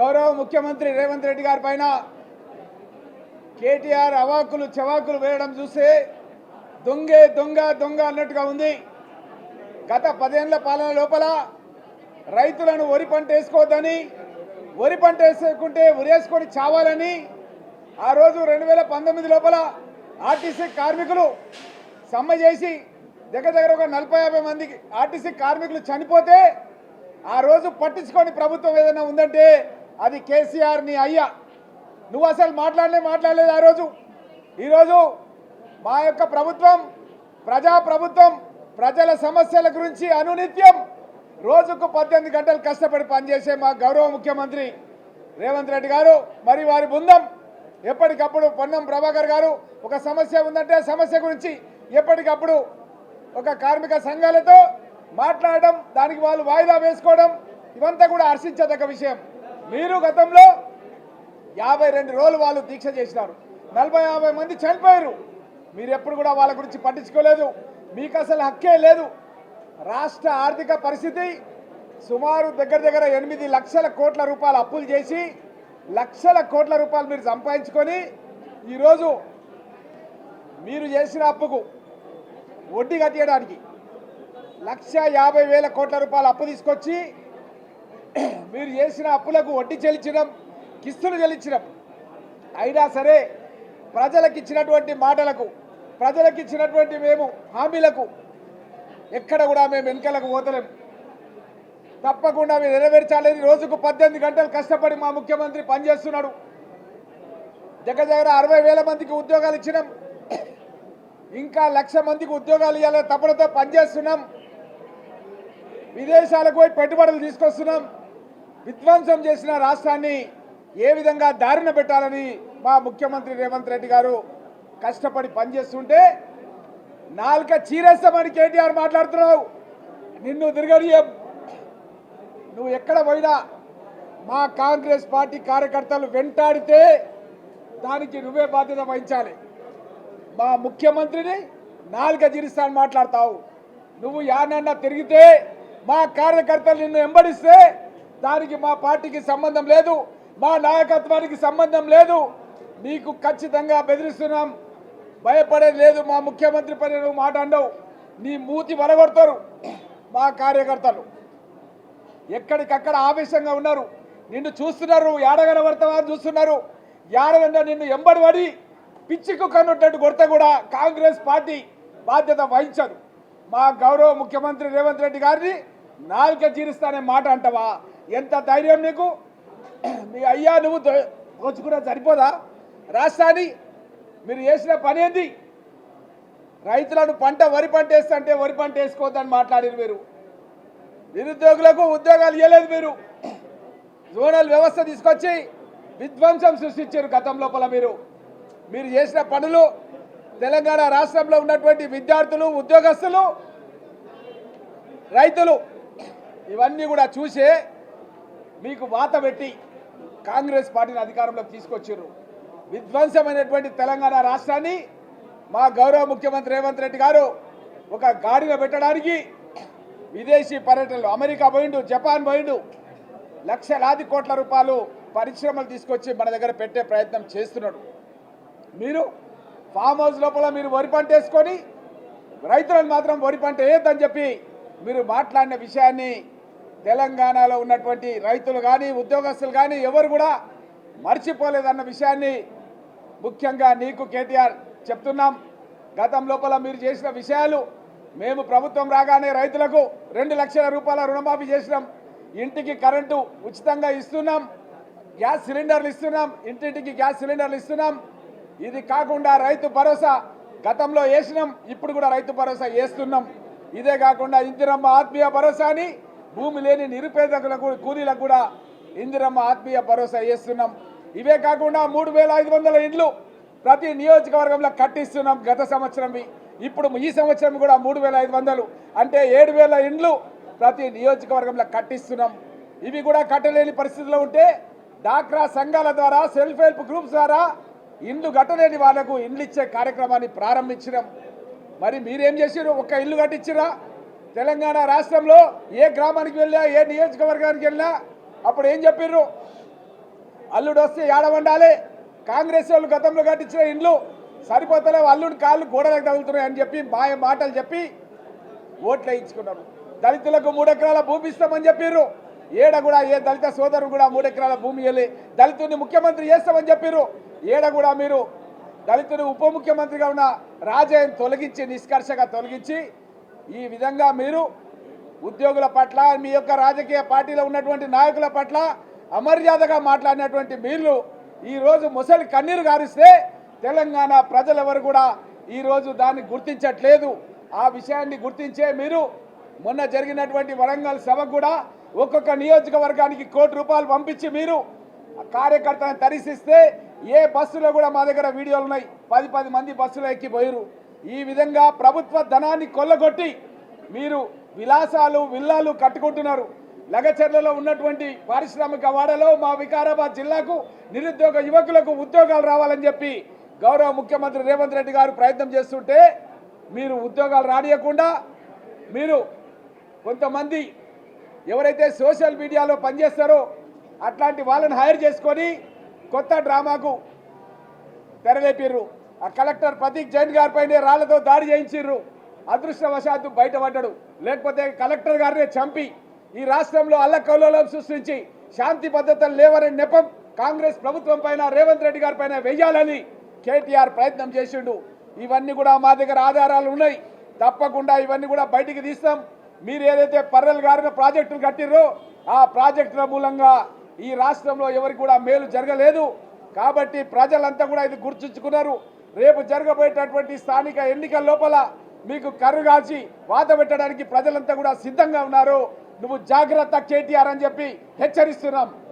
గౌరవ ముఖ్యమంత్రి రేవంత్ రెడ్డి గారి పైన కేటీఆర్ అవాకులు చవాకులు వేయడం చూస్తే దొంగే దొంగ దొంగ అన్నట్టుగా ఉంది. గత 10 ఏళ్ల పాలన లోపల రైతులను వరి పంట వేసుకోవద్దని, వరి పంట వేసుకుంటే ఉరేసుకొని చావాలని ఆ రోజు 2019 లోపల ఆర్టీసీ కార్మికులు సమ్మె చేసి దగ్గర ఒక 40-50 మంది ఆర్టీసీ కార్మికులు చనిపోతే ఆ రోజు పట్టించుకొని ప్రభుత్వం ఏదైనా ఉందంటే అది కేసీఆర్ నీ అయ్యా. నువ్వు అసలు మాట్లాడలేదు ఆ రోజు. ఈరోజు మా యొక్క ప్రభుత్వం ప్రజాప్రభుత్వం, ప్రజల సమస్యల గురించి అనునిత్యం రోజుకు 18 గంటలు కష్టపడి పనిచేసే మా గౌరవ ముఖ్యమంత్రి రేవంత్ రెడ్డి గారు మరి వారి బృందం ఎప్పటికప్పుడు పొన్నం ప్రభాకర్ గారు ఒక సమస్య ఉందంటే సమస్య గురించి ఎప్పటికప్పుడు ఒక కార్మిక సంఘాలతో మాట్లాడడం, దానికి వాళ్ళు వాయిదా వేసుకోవడం, ఇవంతా కూడా హర్షించదగ్గ విషయం. మీరు గతంలో 52 రోజులు వాళ్ళు దీక్ష చేసినారు, 40-50 మంది చనిపోయారు. మీరు ఎప్పుడు కూడా వాళ్ళ గురించి పట్టించుకోలేదు. మీకు అసలు హక్కే లేదు. రాష్ట్ర ఆర్థిక పరిస్థితి సుమారు దగ్గర 8 లక్షల కోట్ల రూపాయలు అప్పులు చేసి లక్షల కోట్ల రూపాయలు మీరు సంపాదించుకొని ఈరోజు మీరు చేసిన అప్పుకు వడ్డీ కట్టేయడానికి 1,50,000 కోట్ల రూపాయలు అప్పు తీసుకొచ్చి మీరు చేసిన అప్పులకు వడ్డీ చెల్లించడం, కిస్తులు చెల్లించడం. అయినా సరే ప్రజలకు ఇచ్చినటువంటి మాటలకు, ప్రజలకు ఇచ్చినటువంటి మేము హామీలకు ఎక్కడ కూడా మేము వెనుకలకు పోతలేం. తప్పకుండా మీరు నెరవేర్చాలని రోజుకు 18 గంటలు కష్టపడి మా ముఖ్యమంత్రి పనిచేస్తున్నాడు. దగ్గర 60,000 మందికి ఉద్యోగాలు ఇచ్చినాం. ఇంకా 1,00,000 మందికి ఉద్యోగాలు ఇవ్వాలని తపనతో పనిచేస్తున్నాం. విదేశాలకు పోయి పెట్టుబడులు తీసుకొస్తున్నాం. విధ్వంసం చేసిన రాష్ట్రాన్ని ఏ విధంగా దారిన పెట్టాలని మా ముఖ్యమంత్రి రేవంత్ రెడ్డి గారు కష్టపడి పనిచేస్తుంటే నాలుక చీరేస్తామని కేటీఆర్ మాట్లాడుతున్నావు. నిన్ను తిరగడియం. నువ్వు ఎక్కడ పోయినా మా కాంగ్రెస్ పార్టీ కార్యకర్తలు వెంటాడితే దానికి నువ్వే బాధ్యత వహించాలి. మా ముఖ్యమంత్రిని నాలుక చీరిస్తాను మాట్లాడతావు. నువ్వు యానన్నా తిరిగితే మా కార్యకర్తలు నిన్ను వెంబడిస్తే దానికి మా పార్టీకి సంబంధం లేదు, మా నాయకత్వానికి సంబంధం లేదు. నీకు ఖచ్చితంగా బెదిరిస్తున్నాం. భయపడేది లేదు. మా ముఖ్యమంత్రి పని నువ్వు మాట అండవు. నీ మూతి వలగొడతారు. మా కార్యకర్తలు ఎక్కడికక్కడ ఆవేశంగా ఉన్నారు. నిన్ను చూస్తున్నారు, ఏడగనబడతావని చూస్తున్నారు. ఏడగంగా నిన్ను ఎంబడి పడి పిచ్చికు కన్నట్టు కొడితే కూడా కాంగ్రెస్ పార్టీ బాధ్యత వహించదు. మా గౌరవ ముఖ్యమంత్రి రేవంత్ రెడ్డి గారిని నాలుక జీరిస్తానే మాట అంటావా? ఎంత ధైర్యం నీకు? మీ అయ్యా నువ్వు దోచుకున్నా సరిపోదా రాష్ట్రాన్ని? మీరు చేసిన పని ఏంది? రైతులను వరి పంట వేస్తుంటే వరి పంట వేసుకోవద్దని మాట్లాడారు మీరు. నిరుద్యోగులకు ఉద్యోగాలు ఇవ్వలేదు మీరు. జోనల్ వ్యవస్థ తీసుకొచ్చి విధ్వంసం సృష్టించారు గతం లోపల. మీరు చేసిన పనులు తెలంగాణ రాష్ట్రంలో ఉన్నటువంటి విద్యార్థులు, ఉద్యోగస్తులు, రైతులు ఇవన్నీ కూడా చూసే మీకు వాత పెట్టి కాంగ్రెస్ పార్టీని అధికారంలోకి తీసుకొచ్చారు. విధ్వంసమైనటువంటి తెలంగాణ రాష్ట్రాన్ని మా గౌరవ ముఖ్యమంత్రి రేవంత్ రెడ్డి గారు ఒక గాడిలో పెట్టడానికి విదేశీ పర్యటనలు, అమెరికా పోయిండు, జపాన్ పోయిండు, లక్షలాది కోట్ల రూపాయలు పరిశ్రమలు తీసుకొచ్చి మన దగ్గర పెట్టే ప్రయత్నం చేస్తున్నాడు. మీరు ఫామ్ హౌస్ లోపల మీరు వరి పంట వేసుకొని రైతులను మాత్రం వరి పంట వేయద్దని చెప్పి మీరు మాట్లాడిన విషయాన్ని తెలంగాణలో ఉన్నటువంటి రైతులు కానీ ఉద్యోగస్తులు కానీ ఎవరు కూడా మర్చిపోలేదన్న విషయాన్ని ముఖ్యంగా నీకు కేటీఆర్ చెప్తున్నాం. గతం లోపల మీరు చేసిన విషయాలు మేము ప్రభుత్వం రాగానే రైతులకు 2 లక్షల రూపాయల రుణమాఫీ చేసినాం. ఇంటికి కరెంటు ఉచితంగా ఇస్తున్నాం. గ్యాస్ సిలిండర్లు ఇస్తున్నాం. ఇంటింటికి గ్యాస్ సిలిండర్లు ఇస్తున్నాం. ఇది కాకుండా రైతు భరోసా గతంలో వేసినాం, ఇప్పుడు కూడా రైతు భరోసా వేస్తున్నాం. ఇదే కాకుండా ఇందిరమ్మ ఆత్మీయ భరోసా అని భూమి లేని నిరుపేదకులకు, కూలీలకు కూడా ఇందిరమ్మ ఆత్మీయ భరోసా వేస్తున్నాం. ఇవే కాకుండా 3,500 ఇండ్లు ప్రతి నియోజకవర్గంలో కట్టిస్తున్నాం గత సంవత్సరం. ఇప్పుడు ఈ సంవత్సరం కూడా 3,500 అంటే 7,000 ఇండ్లు ప్రతి నియోజకవర్గంలో కట్టిస్తున్నాం. ఇవి కూడా కట్టలేని పరిస్థితిలో ఉంటే డాక్రా సంఘాల ద్వారా, సెల్ఫ్ హెల్ప్ గ్రూప్స్ ద్వారా ఇండ్లు కట్టలేని వాళ్ళకు ఇండ్లు ఇచ్చే కార్యక్రమాన్ని ప్రారంభించినాం. మరి మీరేం చేసారు? ఒక్క ఇల్లు కట్టించిరా? తెలంగాణ రాష్ట్రంలో ఏ గ్రామానికి వెళ్ళా, ఏ నియోజకవర్గానికి వెళ్ళినా అప్పుడు ఏం చెప్పారు? అల్లుడు వస్తే ఏడ వండాలి, కాంగ్రెస్ వాళ్ళు గతంలో కట్టించిన ఇండ్లు సరిపోతలేవు, అల్లుడు కాళ్ళు గోడలకు తగులుతున్నాయి అని చెప్పి మాటలు చెప్పి ఓట్లు వేయించుకున్నారు. దళితులకు 3 ఎకరాల భూమి ఇస్తామని చెప్పారు. ఏడ కూడా ఏ దళిత సోదరుడు కూడా 3 ఎకరాల భూమి ఇవ్వలే. దళితుడిని ముఖ్యమంత్రి చేస్తామని చెప్పారు. ఏడ కూడా మీరు దళితుడు ఉప ముఖ్యమంత్రిగా ఉన్న రాజయ్యను తొలగించి, నిష్కర్షగా తొలగించి, ఈ విధంగా మీరు ఉద్యోగుల పట్ల, మీ యొక్క రాజకీయ పార్టీలో ఉన్నటువంటి నాయకుల పట్ల అమర్యాదగా మాట్లాడినటువంటి మీరు ఈరోజు ముసలి కన్నీరు గారిస్తే తెలంగాణ ప్రజలెవరు కూడా ఈరోజు దాన్ని గుర్తించట్లేదు. ఆ విషయాన్ని గుర్తించే మీరు మొన్న జరిగినటువంటి వరంగల్ సభకు కూడా ఒక్కొక్క నియోజకవర్గానికి ₹1 కోటి పంపించి మీరు కార్యకర్తలను తరిసిస్తే ఏ బస్సులో కూడా మా దగ్గర వీడియోలు ఉన్నాయి, 10 మంది బస్సులో ఎక్కిపోయారు. ఈ విధంగా ప్రభుత్వ ధనాన్ని కొల్లగొట్టి మీరు విలాసాలు విల్లాలు కట్టుకుంటున్నారు. లగచర్లలో ఉన్నటువంటి పారిశ్రామిక వాడలో మా వికారాబాద్ జిల్లాకు నిరుద్యోగ యువకులకు ఉద్యోగాలు రావాలని చెప్పి గౌరవ ముఖ్యమంత్రి రేవంత్ రెడ్డి గారు ప్రయత్నం చేస్తుంటే మీరు ఉద్యోగాలు రానియకుండా మీరు కొంతమంది ఎవరైతే సోషల్ మీడియాలో పనిచేస్తారో అట్లాంటి వాళ్ళని హైర్ చేసుకొని కొత్త డ్రామాకు తెరలేపిర్రు. ఆ కలెక్టర్ ప్రతీక్ జైన్ గారిపైనే రాళ్లతో దాడి చేయించిర్రు. అదృష్టవశాత్తు బయటపడ్డాడు. లేకపోతే కలెక్టర్ గారినే చంపి ఈ రాష్ట్రంలో అల్లకల్లోలం సృష్టించి శాంతి భద్రతలు లేవని నెపం కాంగ్రెస్ ప్రభుత్వం పైన, రేవంత్ రెడ్డి గారి పైన వెయ్యాలని కేటీఆర్ ప్రయత్నం చేసిండు. ఇవన్నీ కూడా మా దగ్గర ఆధారాలు ఉన్నాయి. తప్పకుండా ఇవన్నీ కూడా బయటికి తీస్తాం. మీరు ఏదైతే పర్రెల్ గారిన ప్రాజెక్టులు కట్టిర్రో ఆ ప్రాజెక్టుల మూలంగా ఈ రాష్ట్రంలో ఎవరికి కూడా మేలు జరగలేదు. కాబట్టి ప్రజలంతా కూడా ఇది గుర్తుంచుకున్నారు. రేపు జరగబోయేటటువంటి స్థానిక ఎన్నికల లోపల మీకు కర్రుగాల్చి వాత పెట్టడానికి ప్రజలంతా కూడా సిద్ధంగా ఉన్నారు. నువ్వు జాగ్రత్త కేటీఆర్ అని చెప్పి హెచ్చరిస్తున్నాం.